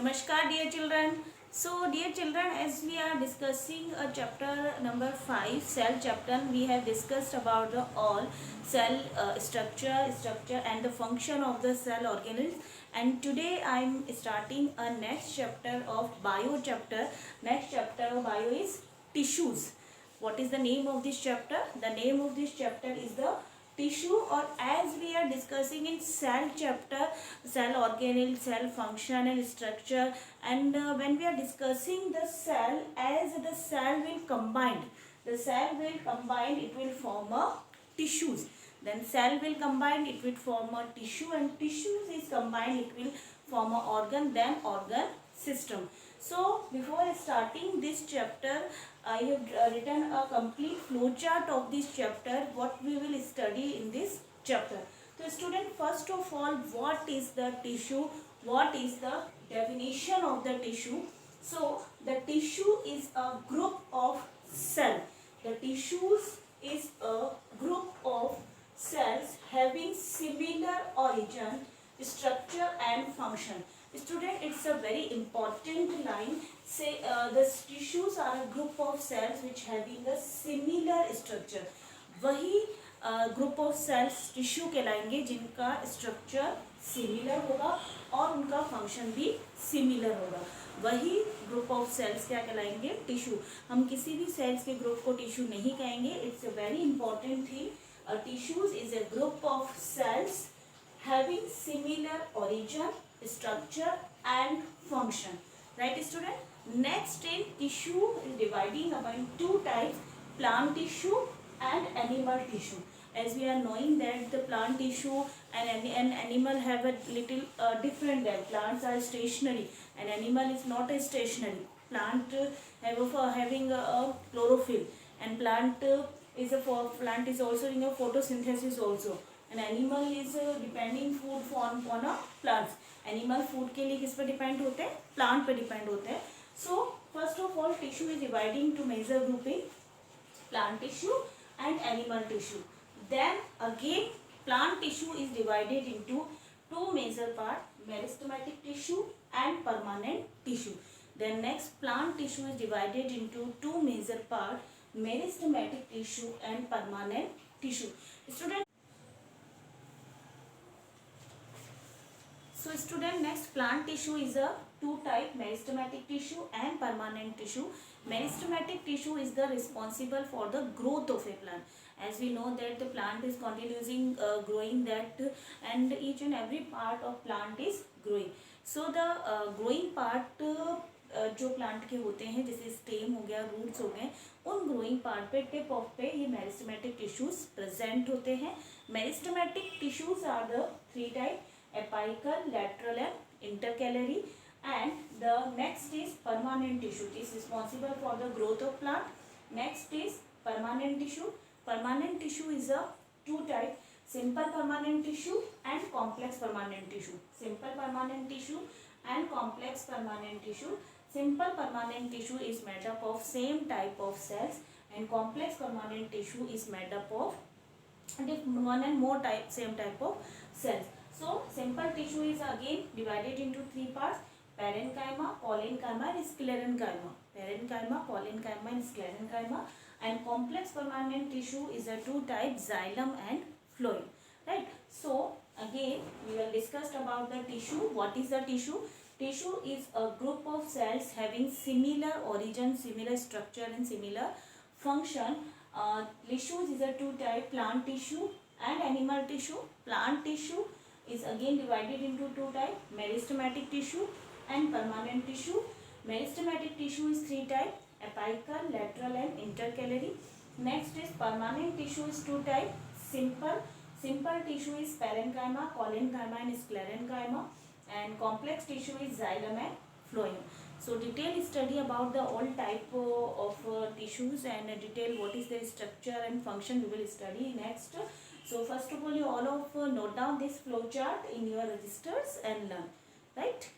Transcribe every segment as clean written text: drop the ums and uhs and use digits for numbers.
Namaskar, dear children. So, dear children, as we are discussing chapter number 5, cell chapter, we have discussed about the all cell structure and the function of the cell organelles. And today I am starting a next chapter of bio chapter. Next chapter of bio is tissues. What is the name of this chapter? The name of this chapter is the tissue, or as we are discussing in cell chapter, cell organelle, cell function and structure. And when we are discussing the cell, as the cell will combine, it will form a tissues. Then cell will combine, it will form a tissue, and tissues is combined, it will form a organ, then organ system. So before starting this chapter, I have written a complete flowchart of this chapter, what we will study in this chapter. So student, first of all, what is the tissue? What is the definition of the tissue? So the tissue is a group of cell. The tissues is a group of cells having similar origin, structure and function. Student, it's a very important line. Say the tissues are a group of cells which having a similar structure. वही group of sales tissue कहलाएंगे जिनका structure similar होगा और उनका function भी similar होगा. वही group of sales क्या कहलाएंगे? टिश्यू. हम किसी भी सेल्स के ग्रुप को टिश्यू नहीं कहेंगे. It's a very important thing. Tissues is a group of cells having similar origin, structure and function. Right student? Next in tissue is dividing among two types, plant tissue and animal tissue. As we are knowing that the plant tissue and an animal have a little different than plants are stationary and animal is not a stationary. Plant having a chlorophyll and plant is also in a photosynthesis also. An animal is depending food on a plants. Animal food के लिए किस पर depend होते हैं? Plant पे depend होते हैं. So first of all, tissue is dividing to major grouping, plant tissue and animal tissue. Then again, plant tissue is divided into two major parts, meristematic tissue and permanent tissue. Then next, plant tissue is divided into two major parts, meristematic tissue and permanent tissue. Student, so student, next plant tissue is a two type, meristematic tissue and permanent tissue. Meristematic tissue is the responsible for the growth of a plant. As we know that the plant is continuously growing, that and each and every part of plant is growing. So the growing part जो plant के होते हैं, जैसे stem हो गया, roots हो गए, उन ग्रोइंग पार्ट पे टिप ऑफ पे ये मेरिस्टेमेटिक टिश्यूज प्रेजेंट होते हैं. Meristematic tissues are the three type, apical, lateral and intercalary, and the next is permanent tissue. It is responsible for the growth of plant. Next is permanent tissue. Permanent tissue is a two type, simple permanent tissue and complex permanent tissue. Simple permanent tissue and complex permanent tissue. Simple permanent tissue is made up of same type of cells and complex permanent tissue is made up of one and more same type of cells. So simple tissue is again divided into three parts, parenchyma, parenchyma and sclerenchyma. Parenchyma, parenchyma and sclerenchyma. And complex permanent tissue is a two type, xylem and phloem. Right? So again we will discuss about the tissue. What is the tissue? Tissue is a group of cells having similar origin, similar structure and similar function. Tissues is a two type, plant tissue and animal tissue. Plant tissue is again divided into two types, meristematic tissue and permanent tissue. Meristematic tissue is three types, apical, lateral and intercalary. Next is permanent tissue is two types, simple. Simple tissue is parenchyma, parenchyma and sclerenchyma, and complex tissue is xylem and phloem. So detailed study about the all type of tissues and detail what is their structure and function we will study next. So first of all, you all of note down this flow chart in your registers and learn. Right?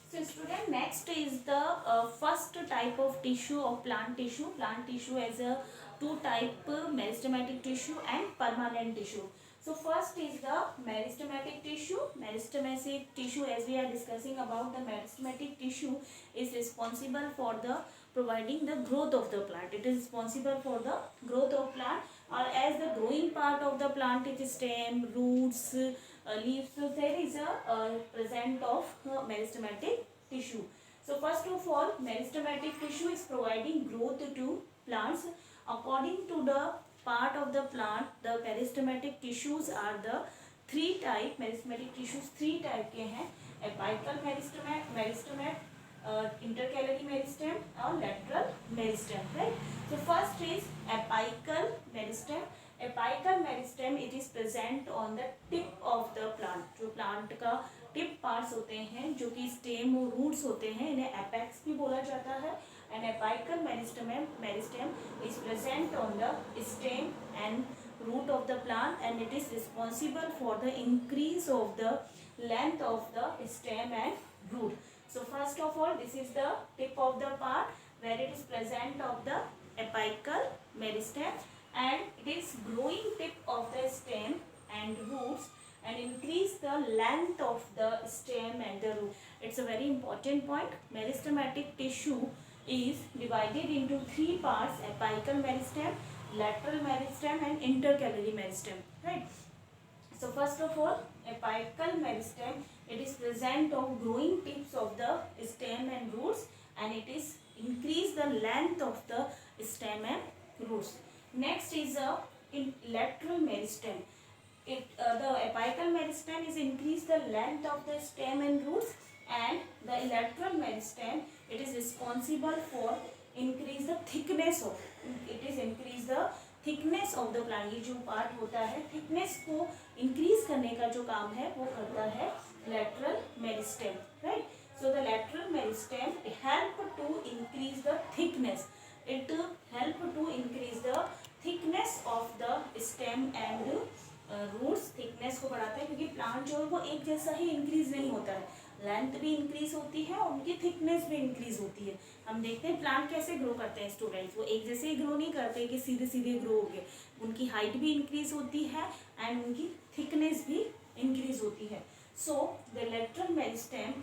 So student, next is the first type of tissue of plant tissue. Plant tissue as a two type meristematic tissue and permanent tissue. So first is the meristematic tissue. Meristematic tissue, as we are discussing about the meristematic tissue, is responsible for the providing the growth of the plant. It is responsible for the growth of plant, or as the growing part of the plant, it is stem, roots, leaves. So there is a present of meristematic tissue. So first of all, meristematic tissue is providing growth to plants. According to the part of the plant, the meristematic tissues are the three type. Meristematic tissues three type के हैं: apical meristem, intercalary meristem और lateral meristem, right? So first is apical meristem. Apical meristem, it is present on the tip of the plant. जो plant का tip parts होते हैं, जो कि stem और रूट्स होते हैं, इन्हें एपेक्स भी बोला जाता है. And apical meristem is present on the stem and root of the plant, and it is responsible for the increase of the length of the stem and root. So first of all, this is the tip of the part where it is present of the apical meristem, and it is growing tip of the stem and roots and increase the length of the stem and the root. It's a very important point. Meristematic tissue is divided into three parts: apical meristem, lateral meristem and intercalary meristem, right? So first of all, apical meristem, it is present of growing tips of the stem and roots, and it is increase the length of the stem and roots. Next is a lateral meristem. The apical meristem is increase the length of the stem and roots, and the lateral meristem, it is responsible for increase the thickness of, it is increase the thickness of the plant. ये जो part होता है, thickness को increase करने का जो काम है वो करता है lateral meristem, right? So the lateral meristem help to increase the thickness. It help to increase the thickness of the stem and roots. Thickness को बढ़ाता है, क्योंकि प्लांट जो है वो एक जैसा ही इंक्रीज नहीं होता है, लेंथ भी इंक्रीज होती है और उनकी थिकनेस भी इंक्रीज होती है. हम देखते हैं प्लांट कैसे ग्रो करते हैं स्टूडेंट्स, वो एक जैसे ही ग्रो नहीं करते कि सीधे सीधे ग्रो हो गए. उनकी हाइट भी इंक्रीज होती है एंड उनकी थिकनेस भी इंक्रीज होती है. So the lateral meristem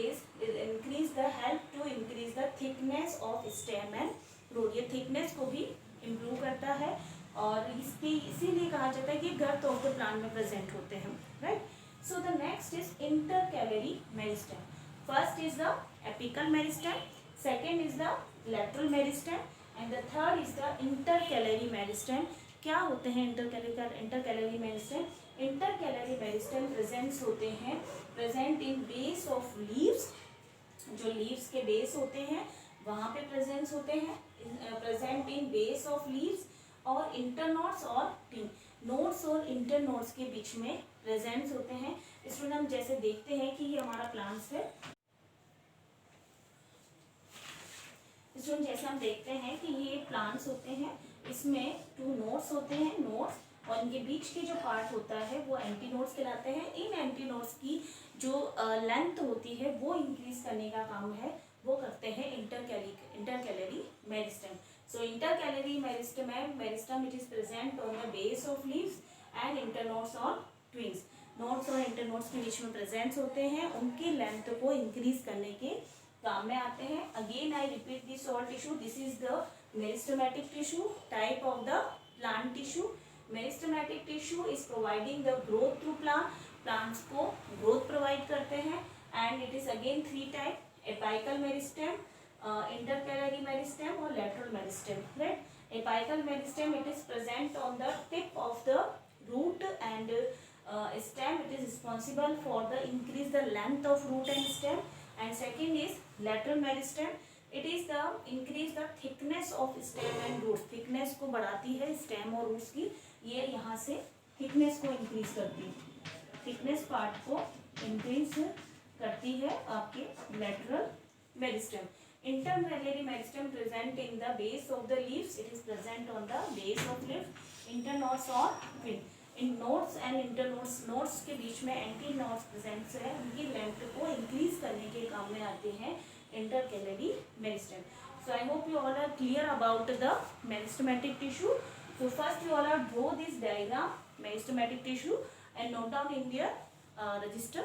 is increase the help to increase the thickness of stem and root. ये थिकनेस को भी इम्प्रूव करता है, और इसकी इसीलिए कहा जाता है कि गर्थ ऑफ द प्लांट में प्रेजेंट होते हैं, right? So the next is intercalary meristem. First is the apical meristem, second is the lateral meristem and the third is the intercalary meristem. क्या होते हैं intercalary meristem? Intercalary meristem presents होते हैं present in base of leaves. जो leaves के base होते हैं वहाँ पे प्रेजेंट्स होते हैं, present in base of leaves, और इंटरनोड्स और टिंग. नोड्स और इंटरनोड्स के बीच में प्रेजेंट्स होते हैं. इसमें हम जैसे देखते हैं कि ये हमारा प्लांट्स है, इसमें जैसे हम देखते हैं कि ये प्लांट्स होते हैं, इसमें टू नोड्स होते हैं, नोड्स, और इनके बीच के जो पार्ट होता है वो एंटीनोड्स कहलाते हैं. इन एंटीनोड्स की जो लेंथ होती है वो इंक्रीज करने का काम है, वो करते हैं intercalary meristem. So intercalary meristem it is present on the base of leaves and internodes on twigs. Nodes और internodes के बीच में present होते हैं, उनकी length को increase करने के काम में आते हैं. Again I repeat this all tissue. This is the meristematic tissue type of the plant tissue. Meristematic tissue is providing the growth to plant. Plants को growth provide करते हैं, and it is again three type: apical meristem, intercalary meristem और lateral meristem, right? Apical meristem, it is present on the tip of the root and stem. It is responsible for the increase the length of root and stem. And second is lateral meristem. It is the increase the thickness of stem and root. thickness को बढ़ाती है stem और roots की, ये यहाँ से thickness को increase करती है, thickness part को increase करती है आपके lateral meristem. Intercalary meristem present in the base of the leaves. It is present on the base of leaves. Internodes or twig. In nodes and internodes, nodes के बीच में anti nodes present है, उनकी length को increase करने के काम में आते हैं intercalary meristem. So I hope you all are clear about the meristematic tissue. So first you all are draw this diagram meristematic tissue and note down in your register.